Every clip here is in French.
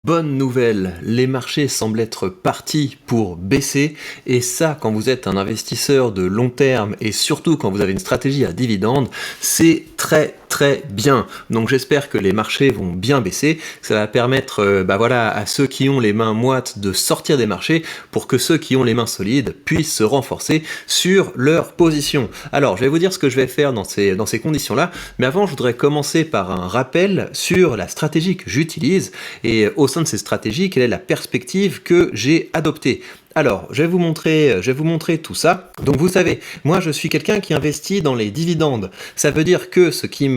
Bonne nouvelle, les marchés semblent être partis pour baisser, et ça, quand vous êtes un investisseur de long terme, et surtout quand vous avez une stratégie à dividende, c'est très bien. Donc j'espère que les marchés vont bien baisser, ça va permettre à ceux qui ont les mains moites de sortir des marchés, pour que ceux qui ont les mains solides puissent se renforcer sur leur position. Alors je vais vous dire ce que je vais faire dans ces conditions-là, mais avant je voudrais commencer par un rappel sur la stratégie que j'utilise, et au sein de ces stratégies, quelle est la perspective que j'ai adoptée. Alors, je vais vous montrer tout ça. Donc vous savez, moi je suis quelqu'un qui investit dans les dividendes. Ça veut dire que ce qui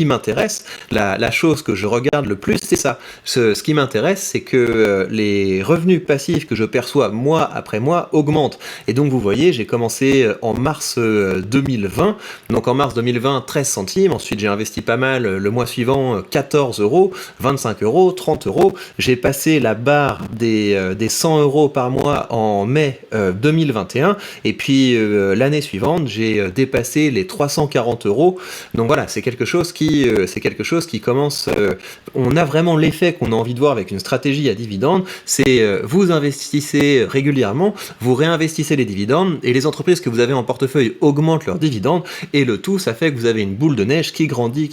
m'intéresse, la chose que je regarde le plus, c'est ça. Ce qui m'intéresse, c'est que les revenus passifs que je perçois mois après mois augmentent. Et donc vous voyez, j'ai commencé en mars 2020. Donc en mars 2020, 13 centimes. Ensuite, j'ai investi pas mal le mois suivant, 14 euros, 25 euros, 30 euros. J'ai passé la barre des 100 euros par mois en mai 2021, et puis l'année suivante j'ai dépassé les 340 euros. Donc voilà, c'est quelque chose qui commence, on a vraiment l'effet qu'on a envie de voir avec une stratégie à dividendes, c'est vous investissez régulièrement, vous réinvestissez les dividendes, et les entreprises que vous avez en portefeuille augmentent leurs dividendes, et le tout, ça fait que vous avez une boule de neige qui grandit,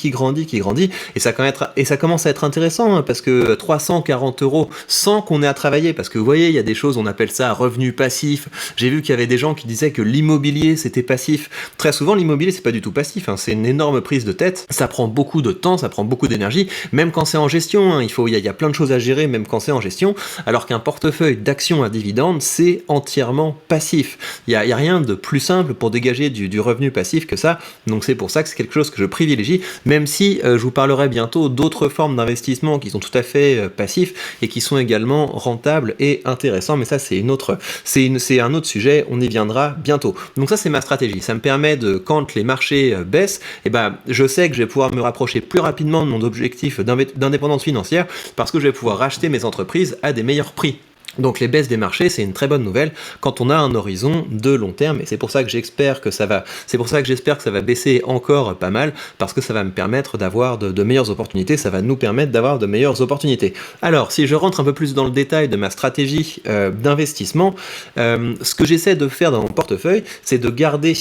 et ça commence à être intéressant, hein, parce que 340 euros sans qu'on ait à travailler, parce que vous voyez, il y a des choses, on appelle ça revenu passif. J'ai vu qu'il y avait des gens qui disaient que l'immobilier c'était passif. Très souvent, l'immobilier c'est pas du tout passif, hein. C'est une énorme prise de tête. Ça prend beaucoup de temps, ça prend beaucoup d'énergie, même quand c'est en gestion. Hein. Il y a plein de choses à gérer, même quand c'est en gestion. Alors qu'un portefeuille d'actions à dividendes, c'est entièrement passif. Il y a rien de plus simple pour dégager du revenu passif que ça. Donc c'est pour ça que c'est quelque chose que je privilégie, même si je vous parlerai bientôt d'autres formes d'investissement qui sont tout à fait passifs et qui sont également rentables et intéressants. Mais ça, c'est un autre sujet, on y viendra bientôt. Donc ça, c'est ma stratégie. Ça me permet de, quand les marchés baissent, je sais que je vais pouvoir me rapprocher plus rapidement de mon objectif d'indépendance financière, parce que je vais pouvoir racheter mes entreprises à des meilleurs prix. Donc les baisses des marchés, c'est une très bonne nouvelle quand on a un horizon de long terme, et c'est pour ça que j'espère que ça va baisser encore pas mal, parce que ça va me permettre d'avoir de meilleures opportunités, ça va nous permettre d'avoir de meilleures opportunités. Alors, si je rentre un peu plus dans le détail de ma stratégie d'investissement, ce que j'essaie de faire dans mon portefeuille, c'est de garder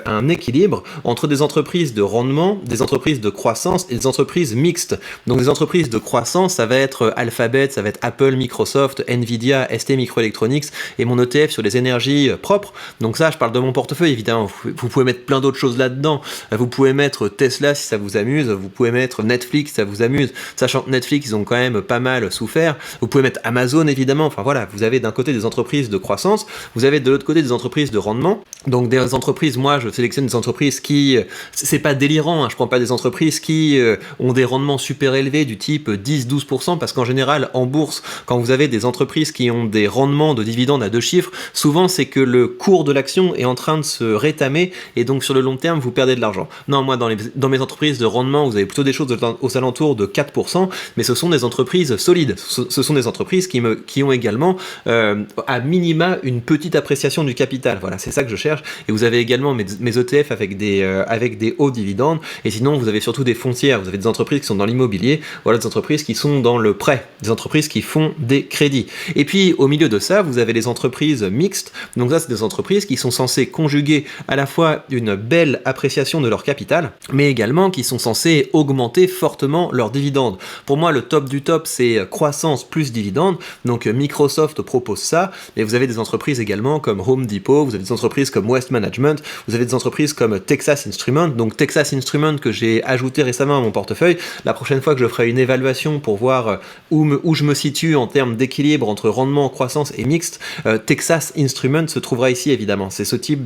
un équilibre entre des entreprises de rendement, des entreprises de croissance et des entreprises mixtes. Donc des entreprises de croissance, ça va être Alphabet, ça va être Apple, Microsoft, Nvidia, ST Microelectronics, et mon ETF sur les énergies propres. Donc ça, je parle de mon portefeuille, évidemment. Vous pouvez mettre plein d'autres choses là-dedans. Vous pouvez mettre Tesla si ça vous amuse. Vous pouvez mettre Netflix si ça vous amuse, sachant que Netflix, ils ont quand même pas mal souffert. Vous pouvez mettre Amazon, évidemment. Enfin voilà, vous avez d'un côté des entreprises de croissance, vous avez de l'autre côté des entreprises de rendement. Donc des entreprises, moi, je sélectionne des entreprises qui, c'est pas délirant, hein, je prends pas des entreprises qui ont des rendements super élevés du type 10-12%, parce qu'en général, en bourse, quand vous avez des entreprises qui ont des rendements de dividendes à 2 chiffres, souvent c'est que le cours de l'action est en train de se rétamer, et donc sur le long terme vous perdez de l'argent. Non, moi dans mes entreprises de rendement, vous avez plutôt des choses aux alentours de 4%, mais ce sont des entreprises solides, ce sont des entreprises qui ont également à minima une petite appréciation du capital. Voilà, c'est ça que je cherche. Et vous avez également mes ETF avec des hauts dividendes, et sinon vous avez surtout des foncières, vous avez des entreprises qui sont dans l'immobilier, voilà, des entreprises qui sont dans le prêt, des entreprises qui font des crédits. Et puis au milieu de ça, vous avez les entreprises mixtes. Donc ça, c'est des entreprises qui sont censées conjuguer à la fois une belle appréciation de leur capital, mais également qui sont censées augmenter fortement leurs dividendes. Pour moi, le top du top, c'est croissance plus dividendes. Donc Microsoft propose ça, mais vous avez des entreprises également comme Home Depot, vous avez des entreprises comme Waste Management, vous avez des entreprises comme Texas Instruments. Donc Texas Instruments que j'ai ajouté récemment à mon portefeuille. La prochaine fois que je ferai une évaluation pour voir où je me situe en termes d'équilibre entre rendement, croissance et mixte, Texas Instruments se trouvera ici, évidemment. C'est ce type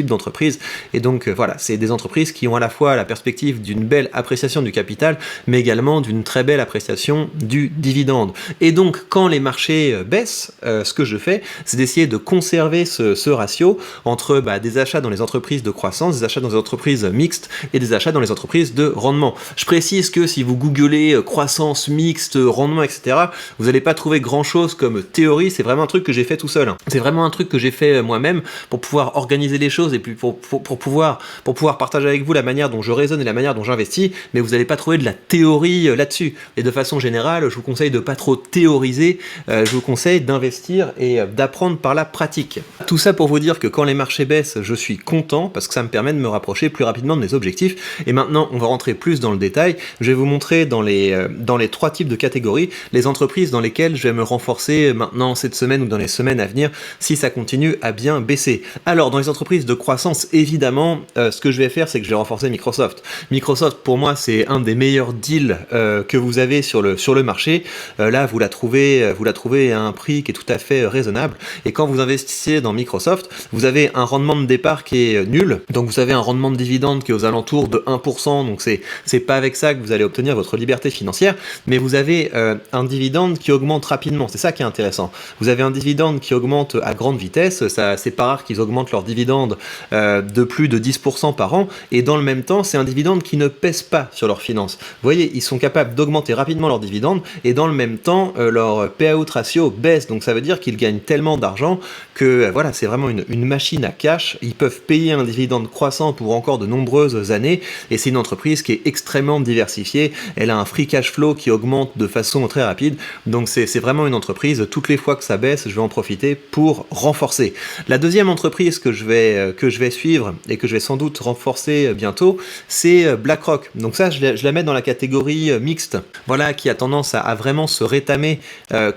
d'entreprise, et donc voilà, c'est des entreprises qui ont à la fois la perspective d'une belle appréciation du capital, mais également d'une très belle appréciation du dividende. Et donc quand les marchés baissent, ce que je fais, c'est d'essayer de conserver ce ratio entre des achats dans les entreprises de croissance, des achats dans les entreprises mixtes et des achats dans les entreprises de rendement. Je précise que si vous googlez croissance mixte, rendement, etc., vous n'allez pas trouver grand chose comme théorie théorie, c'est vraiment un truc que j'ai fait tout seul. C'est vraiment un truc que j'ai fait moi-même pour pouvoir organiser les choses et puis pour pouvoir partager avec vous la manière dont je raisonne et la manière dont j'investis, mais vous n'allez pas trouver de la théorie là-dessus. Et de façon générale, je vous conseille de pas trop théoriser, je vous conseille d'investir et d'apprendre par la pratique. Tout ça pour vous dire que quand les marchés baissent, je suis content parce que ça me permet de me rapprocher plus rapidement de mes objectifs. Et maintenant, on va rentrer plus dans le détail. Je vais vous montrer dans les 3 types de catégories les entreprises dans lesquelles je vais me renforcer maintenant cette semaine ou dans les semaines à venir si ça continue à bien baisser. Alors, dans les entreprises de croissance, évidemment, ce que je vais faire, c'est que je vais renforcer Microsoft. Microsoft, pour moi, c'est un des meilleurs deals que vous avez sur le marché. Là, vous la trouvez à un prix qui est tout à fait raisonnable. Et quand vous investissez dans Microsoft, vous avez un rendement de départ qui est nul. Donc, vous avez un rendement de dividende qui est aux alentours de 1%. Donc, c'est pas avec ça que vous allez obtenir votre liberté financière. Mais vous avez un dividende qui augmente rapidement. C'est ça qui est intéressant. Vous avez un dividende qui augmente à grande vitesse. C'est pas rare qu'ils augmentent leur dividende de plus de 10% par an. Et dans le même temps, c'est un dividende qui ne pèse pas sur leurs finances. Vous voyez, ils sont capables d'augmenter rapidement leur dividende et dans le même temps, leur payout ratio baisse. Donc ça veut dire qu'ils gagnent tellement d'argent que voilà, c'est vraiment une machine à cash. Ils peuvent payer un dividende croissant pour encore de nombreuses années et c'est une entreprise qui est extrêmement diversifiée. Elle a un free cash flow qui augmente de façon très rapide. Donc c'est vraiment une entreprise, toutes les fois que ça baisse, je vais en profiter pour renforcer. La deuxième entreprise que je vais suivre et que je vais sans doute renforcer bientôt, c'est BlackRock. Donc ça, je la mets dans la catégorie mixte. Voilà, qui a tendance à vraiment se rétamer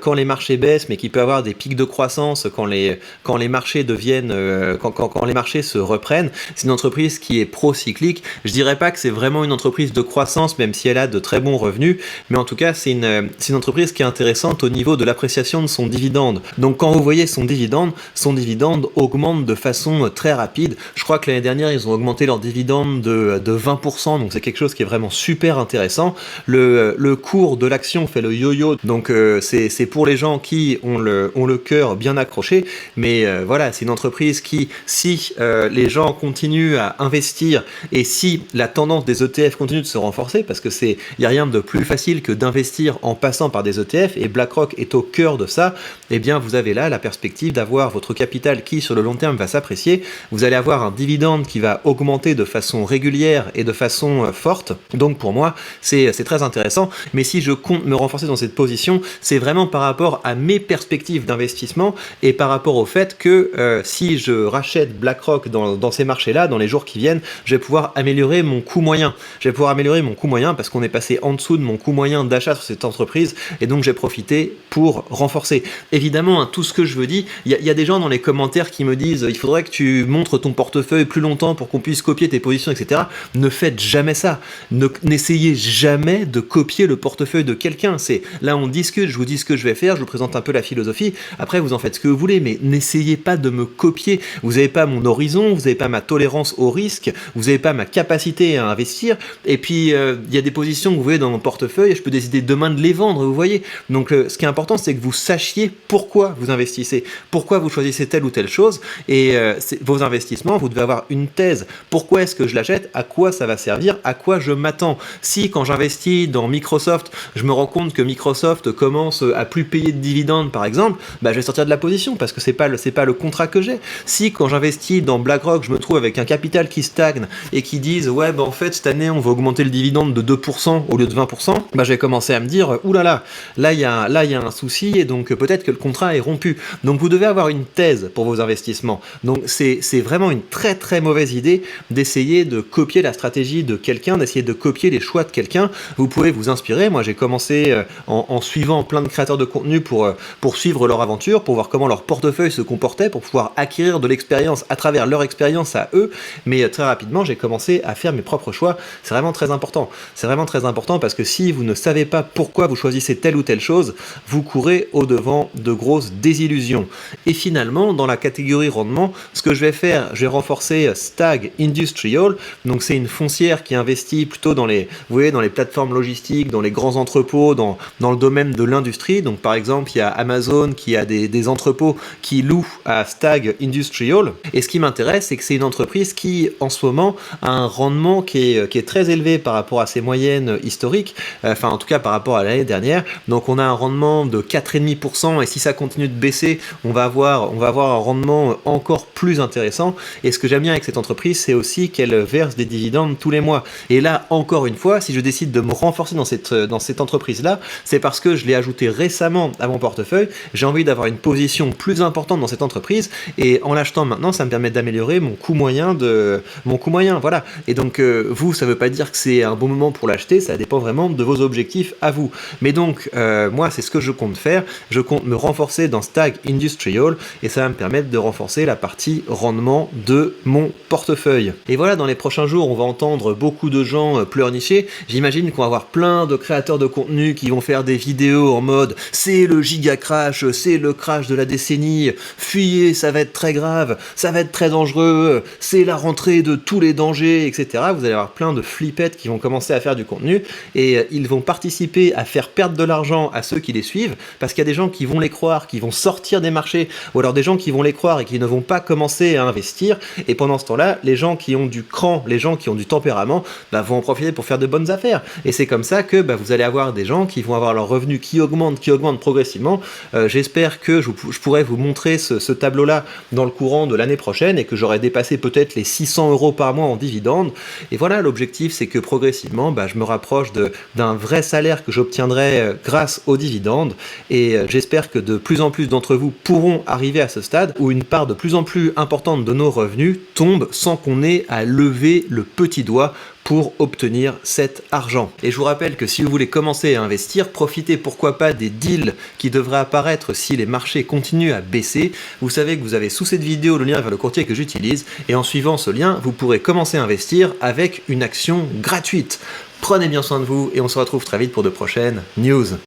quand les marchés baissent, mais qui peut avoir des pics de croissance quand les marchés deviennent, quand les marchés se reprennent. C'est une entreprise qui est pro-cyclique. Je dirais pas que c'est vraiment une entreprise de croissance, même si elle a de très bons revenus, mais en tout cas, c'est une entreprise qui est intéressante au niveau de l'appréciation de son dividende. Donc quand vous voyez son dividende augmente de façon très rapide. Je crois que l'année dernière, ils ont augmenté leur dividende de 20%, donc c'est quelque chose qui est vraiment super intéressant. Le cours de l'action fait le yo-yo, donc c'est pour les gens qui ont le cœur bien accroché, mais voilà, c'est une entreprise qui, si les gens continuent à investir et si la tendance des ETF continue de se renforcer, parce que il n'y a rien de plus facile que d'investir en passant par des ETF, et BlackRock est au cœur de ça, eh bien vous avez là la perspective d'avoir votre capital qui sur le long terme va s'apprécier, vous allez avoir un dividende qui va augmenter de façon régulière et de façon forte, donc pour moi c'est très intéressant, mais si je compte me renforcer dans cette position, c'est vraiment par rapport à mes perspectives d'investissement et par rapport au fait que si je rachète BlackRock dans ces marchés-là, dans les jours qui viennent, je vais pouvoir améliorer mon coût moyen. Je vais pouvoir améliorer mon coût moyen parce qu'on est passé en dessous de mon coût moyen d'achat sur cette entreprise et donc j'ai profité pour renforcer. Évidemment, hein, tout ce que je veux dire, il y a des gens dans les commentaires qui me disent il faudrait que tu montres ton portefeuille plus longtemps pour qu'on puisse copier tes positions, etc. Ne faites jamais ça. N'essayez jamais de copier le portefeuille de quelqu'un. Là on discute, je vous dis ce que je vais faire, je vous présente un peu la philosophie, après vous en faites ce que vous voulez, mais n'essayez pas de me copier. Vous n'avez pas mon horizon, vous n'avez pas ma tolérance au risque, vous n'avez pas ma capacité à investir, et puis il y a des positions que vous voyez dans mon portefeuille, je peux décider demain de les vendre, vous voyez. Donc ce qui est important, c'est que vous sachiez pourquoi vous investissez, pourquoi vous choisissez telle ou telle chose, et vos investissements, vous devez avoir une thèse. Pourquoi est-ce que je l'achète? À quoi ça va servir? À quoi je m'attends? Si quand j'investis dans Microsoft, je me rends compte que Microsoft commence à plus payer de dividendes, par exemple, bah, je vais sortir de la position parce que c'est pas le contrat que j'ai. Si quand j'investis dans BlackRock, je me trouve avec un capital qui stagne et qui disent ouais, bah, en fait, cette année, on va augmenter le dividende de 2% au lieu de 20%, bah, je vais commencer à me dire oulala, là, il y a un souci et donc peut-être que le contrat est rompu. Donc, vous devez avoir une thèse pour vos investissements. Donc, c'est vraiment une très très mauvaise idée d'essayer de copier la stratégie de quelqu'un, d'essayer de copier les choix de quelqu'un. Vous pouvez vous inspirer. Moi, j'ai commencé en suivant plein de créateurs de contenu pour suivre leur aventure, pour voir comment leur portefeuille se comportait, pour pouvoir acquérir de l'expérience à travers leur expérience à eux. Mais très rapidement, j'ai commencé à faire mes propres choix. C'est vraiment très important. C'est vraiment très important parce que si vous ne savez pas pourquoi vous choisissez telle ou telle chose, vous courez au-devant de grosses désillusions. Et finalement, dans la catégorie rendement, ce que je vais faire, je vais renforcer Stag Industrial. Donc c'est une foncière qui investit plutôt dans les plateformes logistiques, dans les grands entrepôts, dans le domaine de l'industrie. Donc par exemple, il y a Amazon qui a des entrepôts qui louent à Stag Industrial. Et ce qui m'intéresse, c'est que c'est une entreprise qui, en ce moment, a un rendement qui est très élevé par rapport à ses moyennes historiques, enfin en tout cas par rapport à l'année dernière. Donc on a un rendement de 4,5% 10%, et si ça continue de baisser, on va avoir un rendement encore plus intéressant. Et ce que j'aime bien avec cette entreprise, c'est aussi qu'elle verse des dividendes tous les mois. Et là, encore une fois, si je décide de me renforcer dans cette entreprise-là, c'est parce que je l'ai ajouté récemment à mon portefeuille. J'ai envie d'avoir une position plus importante dans cette entreprise, et en l'achetant maintenant, ça me permet d'améliorer mon coût moyen, voilà. Et donc, vous, ça veut pas dire que c'est un bon moment pour l'acheter, ça dépend vraiment de vos objectifs à vous. Mais donc, moi, c'est ce que je compte faire. Je compte me renforcer dans Stag Industrial, et ça va me permettre de renforcer la partie rendement de mon portefeuille. Et voilà, dans les prochains jours, on va entendre beaucoup de gens pleurnicher. J'imagine qu'on va avoir plein de créateurs de contenu qui vont faire des vidéos en mode « c'est le giga crash, c'est le crash de la décennie, fuyez, ça va être très grave, ça va être très dangereux, c'est la rentrée de tous les dangers, etc. » Vous allez avoir plein de flippettes qui vont commencer à faire du contenu, et ils vont participer à faire perdre de l'argent à ceux qui les suivent, parce qu'il y a des gens qui vont les croire, qui vont sortir des marchés, ou alors des gens qui vont les croire et qui ne vont pas commencer à investir, et pendant ce temps-là, les gens qui ont du cran, les gens qui ont du tempérament, vont en profiter pour faire de bonnes affaires. Et c'est comme ça que vous allez avoir des gens qui vont avoir leurs revenus qui augmentent progressivement. J'espère que je pourrai vous montrer ce tableau-là dans le courant de l'année prochaine, et que j'aurai dépassé peut-être les 600 € par mois en dividendes. Et voilà, l'objectif, c'est que progressivement, je me rapproche d'un vrai salaire que j'obtiendrai grâce aux dividendes, et j'espère que de plus en plus d'entre vous pourront arriver à ce stade où une part de plus en plus importante de nos revenus tombe sans qu'on ait à lever le petit doigt pour obtenir cet argent. Et je vous rappelle que si vous voulez commencer à investir, profitez pourquoi pas des deals qui devraient apparaître si les marchés continuent à baisser. Vous savez que vous avez sous cette vidéo le lien vers le courtier que j'utilise, et en suivant ce lien, vous pourrez commencer à investir avec une action gratuite. Prenez bien soin de vous, et on se retrouve très vite pour de prochaines news.